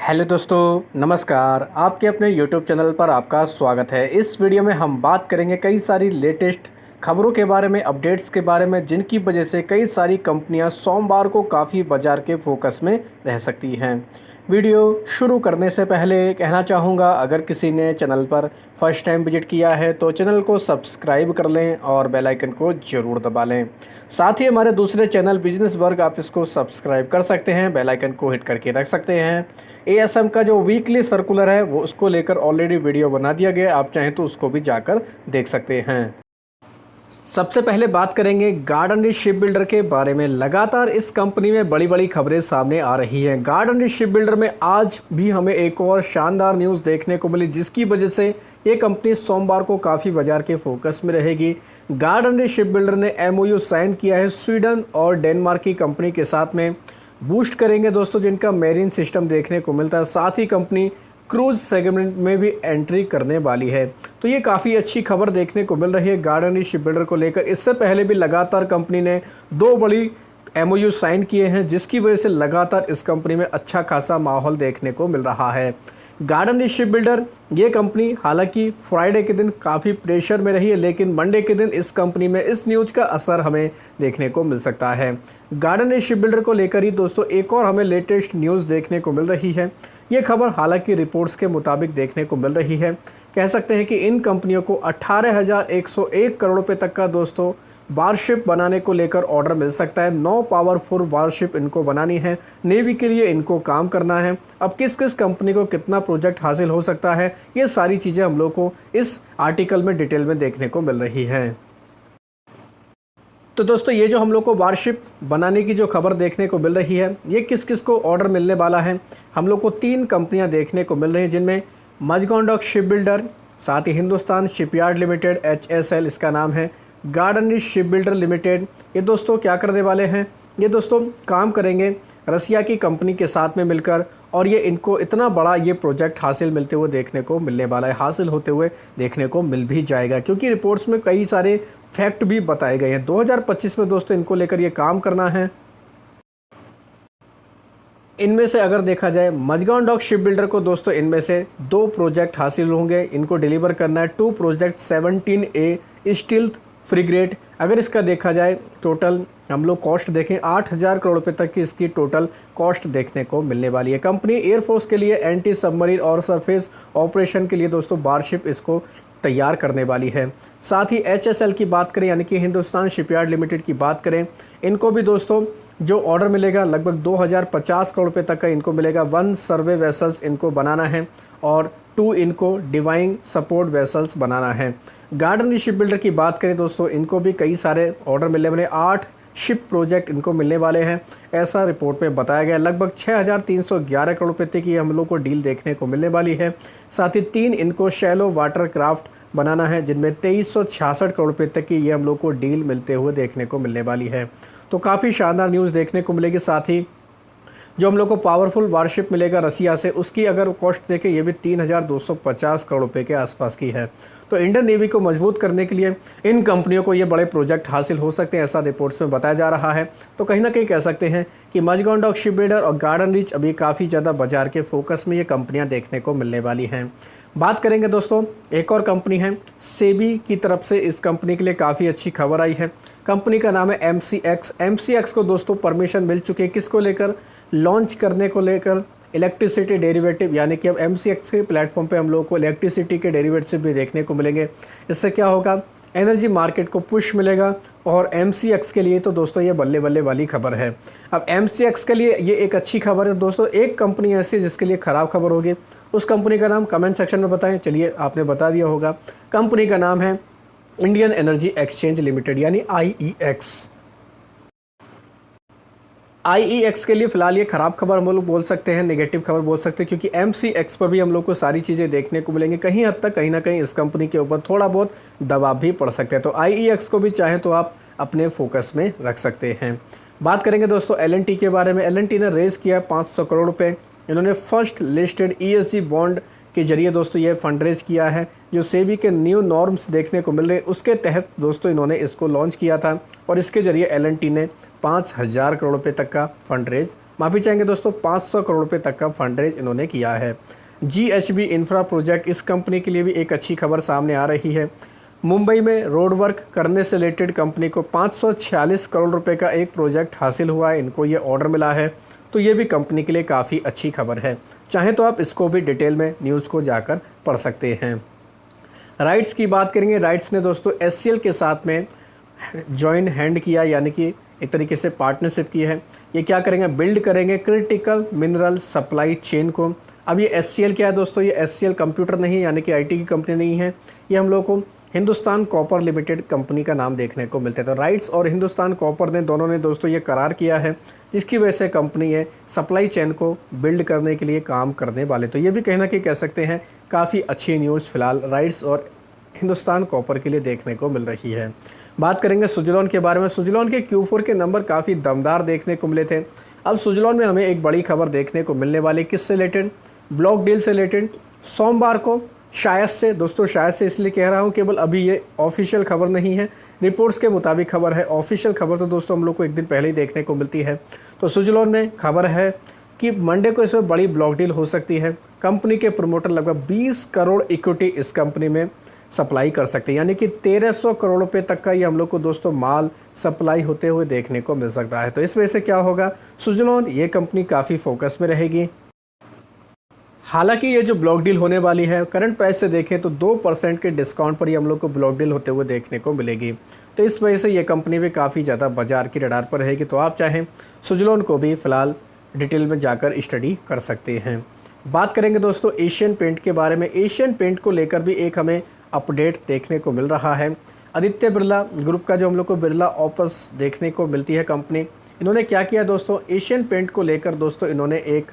Hello दोस्तों, नमस्कार। आपके अपने यूट्यूब चैनल पर आपका स्वागत है। इस वीडियो में हम बात करेंगे कई सारी लेटेस्ट खबरों के बारे में, अपडेट्स के बारे में, जिनकी वजह से कई सारी कंपनियां सोमवार को काफ़ी बाजार के फोकस में रह सकती हैं। वीडियो शुरू करने से पहले कहना चाहूँगा, अगर किसी ने चैनल पर फर्स्ट टाइम विजिट किया है तो चैनल को सब्सक्राइब कर लें और बेल आइकन को ज़रूर दबा लें। साथ ही हमारे दूसरे चैनल बिजनेस वर्ग, आप इसको सब्सक्राइब कर सकते हैं, बेल आइकन को हिट करके रख सकते हैं। एएसएम का जो वीकली सर्कुलर है वो उसको लेकर ऑलरेडी वीडियो बना दिया गया है, आप चाहें तो उसको भी जाकर देख सकते हैं। सबसे पहले बात करेंगे गार्डन रिच शिप बिल्डर के बारे में। लगातार इस कंपनी में बड़ी बड़ी खबरें सामने आ रही हैं। गार्डन रिच शिप बिल्डर में आज भी हमें एक और शानदार न्यूज़ देखने को मिली, जिसकी वजह से ये कंपनी सोमवार को काफ़ी बाजार के फोकस में रहेगी। गार्डन रिच शिप बिल्डर ने एमओयू साइन किया है स्वीडन और डेनमार्क की कंपनी के साथ में। बूस्ट करेंगे दोस्तों जिनका मेरीन सिस्टम देखने को मिलता है। साथ ही कंपनी क्रूज सेगमेंट में भी एंट्री करने वाली है। तो ये काफ़ी अच्छी खबर देखने को मिल रही है गार्डन रिच शिप बिल्डर को लेकर। इससे पहले भी लगातार कंपनी ने 2 बड़ी एमओयू साइन किए हैं, जिसकी वजह से लगातार इस कंपनी में अच्छा खासा माहौल देखने को मिल रहा है। गार्डन रिच शिप बिल्डर ये कंपनी हालांकि फ्राइडे के दिन काफ़ी प्रेशर में रही है, लेकिन मंडे के दिन इस कंपनी में इस न्यूज़ का असर हमें देखने को मिल सकता है। गार्डन रिच शिप बिल्डर को लेकर ही दोस्तों एक और हमें लेटेस्ट न्यूज़ देखने को मिल रही है। ये खबर हालांकि रिपोर्ट्स के मुताबिक देखने को मिल रही है। कह सकते हैं कि इन कंपनियों को 18,101 करोड़ रुपये तक का दोस्तों वारशिप बनाने को लेकर ऑर्डर मिल सकता है। 9 पावरफुल वारशिप इनको बनानी है, नेवी के लिए इनको काम करना है। अब किस किस कंपनी को कितना प्रोजेक्ट हासिल हो सकता है, ये सारी चीज़ें हम लोग को इस आर्टिकल में डिटेल में देखने को मिल रही हैं। तो दोस्तों ये जो हम लोग को वारशिप बनाने की जो खबर देखने को मिल रही है, ये किस किस को ऑर्डर मिलने वाला है। हम लोग को 3 कंपनियां देखने को मिल रही हैं, जिनमें मजगांव डॉक शिप बिल्डर, साथ ही हिंदुस्तान शिपयार्ड लिमिटेड HSL इसका नाम है, garden rich ship builder limited. ये दोस्तों क्या करने वाले हैं, ये दोस्तों काम करेंगे रसिया की कंपनी के साथ में मिलकर, और ये इनको इतना बड़ा ये प्रोजेक्ट हासिल मिलते हुए देखने को मिलने वाला है, हासिल होते हुए देखने को मिल भी जाएगा, क्योंकि रिपोर्ट्स में कई सारे फैक्ट भी बताए गए हैं। 2025 में दोस्तों इनको लेकर ये काम करना है। इनमें से अगर देखा जाए मजगांव डॉक शिप बिल्डर को दोस्तों इनमें से 2 प्रोजेक्ट हासिल होंगे, इनको डिलीवर करना है। 2 प्रोजेक्ट 17A स्टील्थ फ्रिगेट। अगर इसका देखा जाए टोटल हम लोग कॉस्ट देखें 8,000 करोड़ रुपए तक की इसकी टोटल कॉस्ट देखने को मिलने वाली है। कंपनी एयरफोर्स के लिए एंटी सबमरीन और सरफेस ऑपरेशन के लिए दोस्तों वारशिप इसको तैयार करने वाली है। साथ ही HSL की बात करें, यानी कि हिंदुस्तान शिपयार्ड लिमिटेड की बात करें, इनको भी दोस्तों जो ऑर्डर मिलेगा लगभग 2,050 करोड़ रुपये तक का इनको मिलेगा। 1 सर्वे वेसल्स इनको बनाना है और 2 इनको डिवाइंग सपोर्ट वेसल्स बनाना है। गार्डन रिच शिप बिल्डर की बात करें दोस्तों, इनको भी कई सारे ऑर्डर मिलने वाले, 8 शिप प्रोजेक्ट इनको मिलने वाले हैं, ऐसा रिपोर्ट में बताया गया। लगभग 6,311 करोड़ रुपये की हम लोग को डील देखने को मिलने वाली है। साथ ही 3 इनको शैलो वाटर क्राफ्ट बनाना है, जिनमें 2366 करोड़ रुपये तक की ये हम लोग को डील मिलते हुए देखने को मिलने वाली है। तो काफ़ी शानदार न्यूज़ देखने को मिलेगी। साथ ही जो हम लोग को पावरफुल वारशिप मिलेगा रसिया से, उसकी अगर कॉस्ट देखें ये भी 3,250 करोड़ रुपए के आसपास की है। तो इंडियन नेवी को मजबूत करने के लिए इन कंपनियों को ये बड़े प्रोजेक्ट हासिल हो सकते हैं, ऐसा रिपोर्ट्स में बताया जा रहा है। तो कहीं ना कहीं कह सकते हैं कि मजगांव डॉक शिप बिल्डर और गार्डन रिच अभी काफ़ी ज़्यादा बाजार के फोकस में ये कंपनियाँ देखने को मिलने वाली हैं। बात करेंगे दोस्तों, एक और कंपनी है सेबी की तरफ से, इस कंपनी के लिए काफ़ी अच्छी खबर आई है। कंपनी का नाम है MCX को दोस्तों परमिशन मिल चुकी है, किसको लेकर, लॉन्च करने को लेकर इलेक्ट्रिसिटी डेरिवेटिव, यानी कि अब MCX के प्लेटफॉर्म पे हम लोगों को इलेक्ट्रिसिटी के डेरिवेटिव भी देखने को मिलेंगे। इससे क्या होगा, एनर्जी मार्केट को पुश मिलेगा, और MCX के लिए तो दोस्तों ये बल्ले बल्ले वाली खबर है। अब MCX के लिए ये एक अच्छी खबर है दोस्तों। एक कंपनी ऐसी है जिसके लिए ख़राब खबर होगी, उस कंपनी का नाम कमेंट सेक्शन में बताएं। चलिए आपने बता दिया होगा, कंपनी का नाम है इंडियन एनर्जी एक्सचेंज लिमिटेड, यानी IEX। IEX के लिए फ़िलहाल ये ख़राब खबर हम लोग बोल सकते हैं, नेगेटिव खबर बोल सकते हैं, क्योंकि MCX पर भी हम लोग को सारी चीज़ें देखने को मिलेंगी। कहीं हद तक कहीं ना कहीं इस कंपनी के ऊपर थोड़ा बहुत दबाव भी पड़ सकता है। तो IEX को भी चाहें तो आप अपने फोकस में रख सकते हैं। बात करेंगे दोस्तों L&T के बारे में। L&T ने रेज़ किया 500 करोड़ रुपये। इन्होंने फर्स्ट लिस्टेड ESG बॉन्ड के जरिए दोस्तों ये फंड रेज किया है, जो सेबी के न्यू नॉर्म्स देखने को मिल रहे हैं उसके तहत दोस्तों इन्होंने इसको लॉन्च किया था, और इसके जरिए L&T ने 5,000 करोड़ रुपये तक का फंड रेज माफ़ी चाहेंगे दोस्तों, 500 करोड़ रुपये तक का फंड रेज इन्होंने किया है। GHB इंफ्रा प्रोजेक्ट, इस कंपनी के लिए भी एक अच्छी खबर सामने आ रही है। मुंबई में रोड वर्क करने से रिलेटेड कंपनी को 546 करोड़ रुपए का एक प्रोजेक्ट हासिल हुआ है, इनको ये ऑर्डर मिला है, तो ये भी कंपनी के लिए काफ़ी अच्छी खबर है। चाहे तो आप इसको भी डिटेल में न्यूज़ को जाकर पढ़ सकते हैं। राइट्स की बात करेंगे, राइट्स ने दोस्तों SCL के साथ में जॉइन हैंड किया, यानी कि एक तरीके से पार्टनरशिप की है। ये क्या करेंगे, बिल्ड करेंगे क्रिटिकल मिनरल सप्लाई चेन को। अब ये SCL क्या है दोस्तों, ये SCL कंप्यूटर नहीं है, यानी कि IT की कंपनी नहीं है, ये हम लोग को हिंदुस्तान कॉपर लिमिटेड कंपनी का नाम देखने को मिलता है। तो राइट्स और हिंदुस्तान कॉपर ने दोनों ने दोस्तों ये करार किया है, जिसकी वजह से कंपनी है सप्लाई चेन को बिल्ड करने के लिए काम करने वाले। तो ये भी कहीं ना कहीं कह सकते हैं काफ़ी अच्छी न्यूज़ फिलहाल राइट्स और हिंदुस्तान कॉपर के लिए देखने को मिल रही है। बात करेंगे सुजलॉन के बारे में। सुजलॉन के Q4 के नंबर काफ़ी दमदार देखने को मिले थे। अब सुजलॉन में हमें एक बड़ी खबर देखने को मिलने वाली, किससे रिलेटेड, ब्लॉक डील से रिलेटेड। सोमवार को शायद से दोस्तों, शायद से इसलिए कह रहा हूँ, केवल अभी ये ऑफिशियल खबर नहीं है, रिपोर्ट्स के मुताबिक खबर है। ऑफिशियल खबर तो दोस्तों हम लोग को एक दिन पहले ही देखने को मिलती है। तो सुजलॉन में खबर है कि मंडे को इसमें बड़ी ब्लॉक डील हो सकती है। कंपनी के प्रमोटर लगभग 20 करोड़ इक्विटी इस कंपनी में सप्लाई कर सकते हैं, यानी कि 1300 करोड़ रुपए तक का ये हम लोग को दोस्तों माल सप्लाई होते हुए देखने को मिल सकता है। तो इस वजह से क्या होगा, सुजलॉन ये कंपनी काफ़ी फोकस में रहेगी। हालांकि ये जो ब्लॉक डील होने वाली है, करंट प्राइस से देखें तो 2% के डिस्काउंट पर ही हम लोग को ब्लॉक डील होते हुए देखने को मिलेगी। तो इस वजह से ये कंपनी भी काफ़ी ज़्यादा बाजार की रडार पर रहेगी। तो आप चाहें सुजलॉन को भी फ़िलहाल डिटेल में जाकर स्टडी कर सकते हैं। बात करेंगे दोस्तों एशियन पेंट के बारे में। एशियन पेंट को लेकर भी एक हमें अपडेट देखने को मिल रहा है। आदित्य बिरला ग्रुप का जो हम लोग को बिरला ऑपस देखने को मिलती है कंपनी, इन्होंने क्या किया दोस्तों, एशियन पेंट को लेकर दोस्तों इन्होंने एक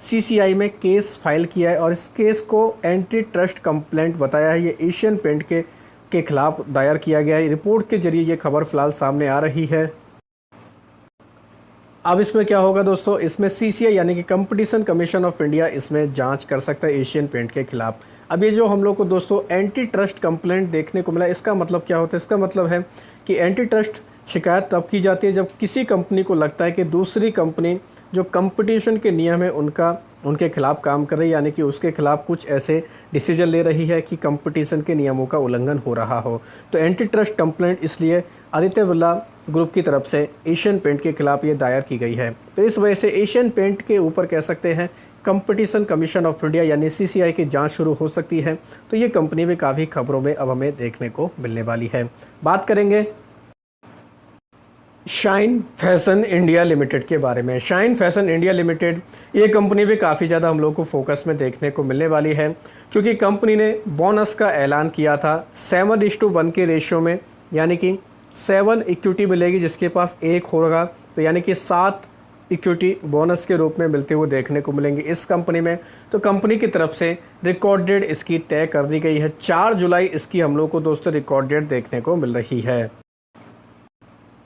CCI में केस फाइल किया है और इस केस को एंटी ट्रस्ट कंप्लेंट बताया है। ये एशियन पेंट के खिलाफ दायर किया गया है। रिपोर्ट के जरिए ये खबर फिलहाल सामने आ रही है। अब इसमें क्या होगा दोस्तों, इसमें CCI यानी कि कंपटीशन कमीशन ऑफ इंडिया इसमें जांच कर सकता है एशियन पेंट के खिलाफ। अब ये जो हम लोग को दोस्तों एंटी ट्रस्ट कंप्लेंट देखने को मिला, इसका मतलब क्या होता है, इसका मतलब है कि एंटी ट्रस्ट शिकायत तब की जाती है जब किसी कंपनी को लगता है कि दूसरी कंपनी जो कंपटीशन के नियम है उनके खिलाफ काम कर रही है, यानी कि उसके खिलाफ कुछ ऐसे डिसीजन ले रही है कि कंपटीशन के नियमों का उल्लंघन हो रहा हो। तो एंटी ट्रस्ट कंप्लेंट इसलिए आदित्य बिरला ग्रुप की तरफ से एशियन पेंट के खिलाफ ये दायर की गई है। तो इस वजह से एशियन पेंट के ऊपर कह सकते हैं कंपटीशन कमीशन ऑफ इंडिया यानी CCI की जांच शुरू हो सकती है। तो ये कंपनी भी काफ़ी खबरों में अब हमें देखने को मिलने वाली है। बात करेंगे शाइन फैशन इंडिया लिमिटेड के बारे में। शाइन फैशन इंडिया लिमिटेड ये कंपनी भी काफ़ी ज़्यादा हम लोग को फोकस में देखने को मिलने वाली है, क्योंकि कंपनी ने बोनस का ऐलान किया था 7:1 के रेशियो में, यानी कि 7 इक्विटी मिलेगी जिसके पास 1 होगा, तो यानी कि 7 इक्विटी बोनस के रूप में मिलते हुए देखने को मिलेंगे इस कंपनी में। तो कंपनी की तरफ से रिकॉर्ड डेट इसकी तय कर दी गई है। 4 जुलाई इसकी हम लोग को दोस्तों रिकॉर्ड डेट देखने को मिल रही है।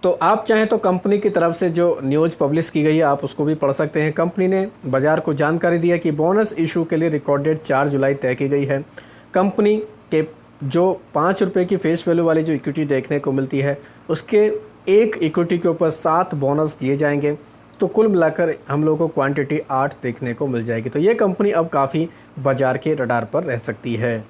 तो आप चाहें तो कंपनी की तरफ से जो न्यूज़ पब्लिश की गई है आप उसको भी पढ़ सकते हैं। कंपनी ने बाजार को जानकारी दिया कि बोनस इशू के लिए रिकॉर्ड डेट 4 जुलाई तय की गई है। कंपनी के जो 5 रुपये की फेस वैल्यू वाली जो इक्विटी देखने को मिलती है उसके 1 इक्विटी के ऊपर 7 बोनस दिए जाएंगे, तो कुल मिलाकर हम लोग को क्वांटिटी 8 देखने को मिल जाएगी। तो ये कंपनी अब काफ़ी बाजार के रडार पर रह सकती है।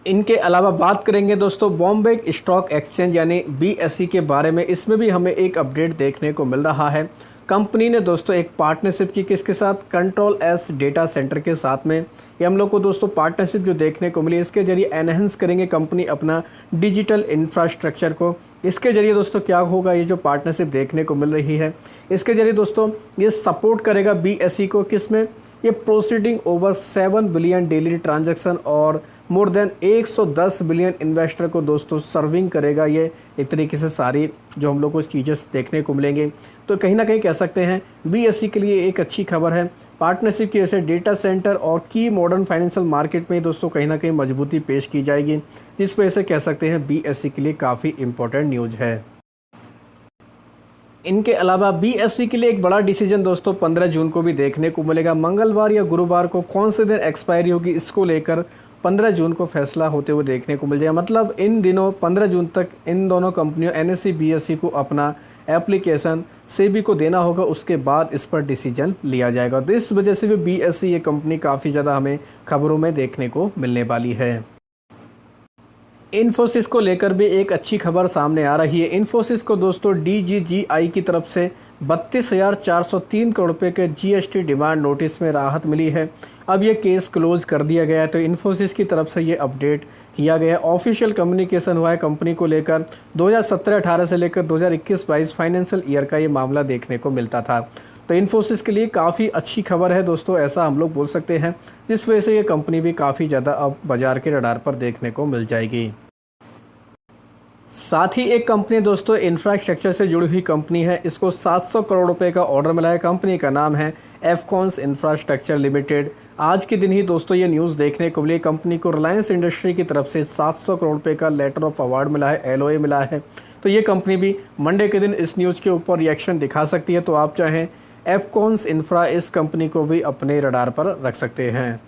इनके अलावा बात करेंगे दोस्तों बॉम्बे स्टॉक एक्सचेंज यानी BSE के बारे में। इसमें भी हमें एक अपडेट देखने को मिल रहा है। कंपनी ने दोस्तों एक पार्टनरशिप की किसके साथ, कंट्रोल एस डेटा सेंटर के साथ में। ये हम लोग को दोस्तों पार्टनरशिप जो देखने को मिली, इसके जरिए एनहेंस करेंगे कंपनी अपना डिजिटल इंफ्रास्ट्रक्चर को। इसके जरिए दोस्तों क्या होगा, ये जो पार्टनरशिप देखने को मिल रही है इसके जरिए दोस्तों ये सपोर्ट करेगा BSE को, किसमें, ये proceeding over 7 billion daily transaction और मोर देन 110 बिलियन इन्वेस्टर को दोस्तों सर्विंग करेगा। ये एक तरीके से सारी जो हम लोग को चीज़ें देखने को मिलेंगे। तो कहीं ना कहीं कह सकते हैं BSE के लिए एक अच्छी खबर है। पार्टनरशिप की वजह से डेटा सेंटर और की मॉडर्न फाइनेंशियल मार्केट में दोस्तों कहीं ना कहीं मजबूती पेश की जाएगी, जिस वजह से कह सकते हैं BSE के लिए काफ़ी इंपॉर्टेंट न्यूज़ है। इनके अलावा BSE के लिए एक बड़ा डिसीजन दोस्तों 15 जून को भी देखने को मिलेगा। मंगलवार या गुरुवार को कौन से दिन एक्सपायरी होगी, इसको लेकर 15 जून को फैसला होते हुए देखने को मिल जाएगा। मतलब इन दिनों 15 जून तक इन दोनों कंपनियों एनएसई बीएसई को अपना एप्लीकेशन सेबी को देना होगा, उसके बाद इस पर डिसीजन लिया जाएगा। तो इस वजह से भी बीएसई ये कंपनी काफ़ी ज़्यादा हमें खबरों में देखने को मिलने वाली है। इन्फोसिस को लेकर भी एक अच्छी खबर सामने आ रही है। इन्फोसिस को दोस्तों डीजीजीआई की तरफ से 32,403 करोड़ रुपए के जीएसटी डिमांड नोटिस में राहत मिली है। अब ये केस क्लोज कर दिया गया है। तो इन्फोसिस की तरफ से ये अपडेट किया गया है। ऑफिशियल कम्युनिकेशन हुआ है कंपनी को लेकर। 2017-18 से लेकर 2021-22 फाइनेंशियल ईयर का ये मामला देखने को मिलता था। तो इन्फोसिस के लिए काफ़ी अच्छी खबर है दोस्तों, ऐसा हम लोग बोल सकते हैं, जिस वजह से ये कंपनी भी काफ़ी ज़्यादा अब बाज़ार के रडार पर देखने को मिल जाएगी। साथ ही एक कंपनी दोस्तों इंफ्रास्ट्रक्चर से जुड़ी हुई कंपनी है। इसको 700 करोड़ रुपए का ऑर्डर मिला है। कंपनी का नाम है एफकॉन्स इंफ्रास्ट्रक्चर लिमिटेड। आज के दिन ही दोस्तों ये न्यूज़ देखने को मिली। कंपनी को रिलायंस इंडस्ट्री की तरफ से 700 करोड़ रुपए का लेटर ऑफ अवार्ड मिला है, एलओए मिला है। तो ये कंपनी भी मंडे के दिन इस न्यूज़ के ऊपर रिएक्शन दिखा सकती है। तो आप चाहें एफकॉन्स इंफ्रा इस कंपनी को भी अपने रडार पर रख सकते हैं।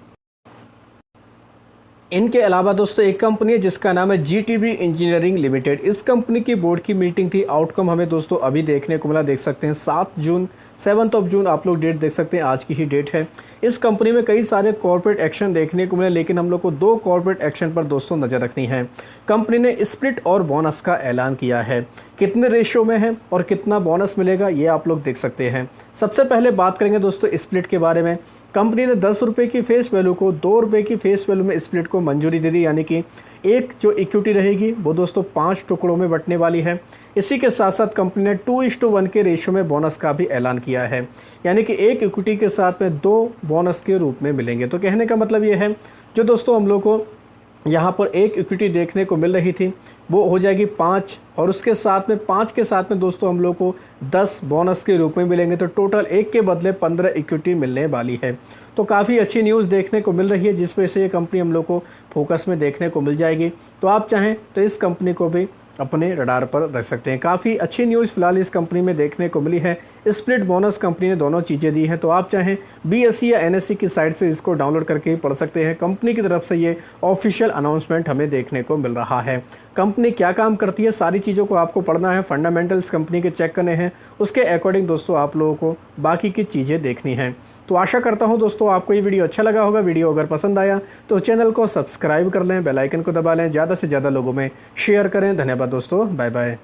इनके अलावा दोस्तों एक कंपनी है जिसका नाम है जीटीवी इंजीनियरिंग लिमिटेड। इस कंपनी की बोर्ड की मीटिंग थी। आउटकम हमें दोस्तों अभी देखने को मिला, देख सकते हैं 7 जून आप लोग डेट देख सकते हैं, आज की ही डेट है। इस कंपनी में कई सारे कॉर्पोरेट एक्शन देखने को मिले, लेकिन हम लोग को 2 कॉर्पोरेट एक्शन पर दोस्तों नज़र रखनी है। कंपनी ने स्प्लिट और बोनस का ऐलान किया है। कितने रेशियो में है और कितना बोनस मिलेगा ये आप लोग देख सकते हैं। सबसे पहले बात करेंगे दोस्तों स्प्लिट के बारे में। कंपनी ने 10 रुपये की फेस वैल्यू को 2 रुपये की फेस वैल्यू में स्प्लिट को मंजूरी दे दी, यानी कि एक जो इक्विटी रहेगी वो दोस्तों 5 टुकड़ों में बंटने वाली है। इसी के साथ साथ कंपनी ने 2:1 के रेशियो में बोनस का भी ऐलान किया है, यानी कि एक इक्विटी के साथ में 2 बोनस के रूप में मिलेंगे। तो कहने का मतलब ये है, जो दोस्तों हम लोग को यहाँ पर एक इक्विटी देखने को मिल रही थी वो हो जाएगी 5, और उसके साथ में 5 के साथ में दोस्तों हम लोग को 10 बोनस के रूप में मिलेंगे। तो टोटल 1 के बदले 15 इक्विटी मिलने वाली है। तो काफ़ी अच्छी न्यूज़ देखने को मिल रही है, जिस वजह से ये कंपनी हम लोग को फोकस में देखने को मिल जाएगी। तो आप चाहें तो इस कंपनी को भी अपने रडार पर रख सकते हैं। काफ़ी अच्छी न्यूज़ फिलहाल इस कंपनी में देखने को मिली है। स्प्लिट बोनस कंपनी ने दोनों चीज़ें दी हैं। तो आप चाहें बीएसई या एनएसई की साइट से इसको डाउनलोड करके पढ़ सकते हैं। कंपनी की तरफ से ये ऑफिशियल अनाउंसमेंट हमें देखने को मिल रहा है। कंपनी क्या काम करती है, सारी चीज़ों को आपको पढ़ना है, फंडामेंटल्स कंपनी के चेक करने हैं, उसके अकॉर्डिंग दोस्तों आप लोगों को बाकी की चीज़ें देखनी हैं। तो आशा करता हूँ दोस्तों आपको ये वीडियो अच्छा लगा होगा। वीडियो अगर पसंद आया तो चैनल को सब्सक्राइब कर लें, बेल आइकन को दबा लें, ज़्यादा से ज़्यादा लोगों में शेयर करें। धन्यवाद दोस्तों, बाय बाय।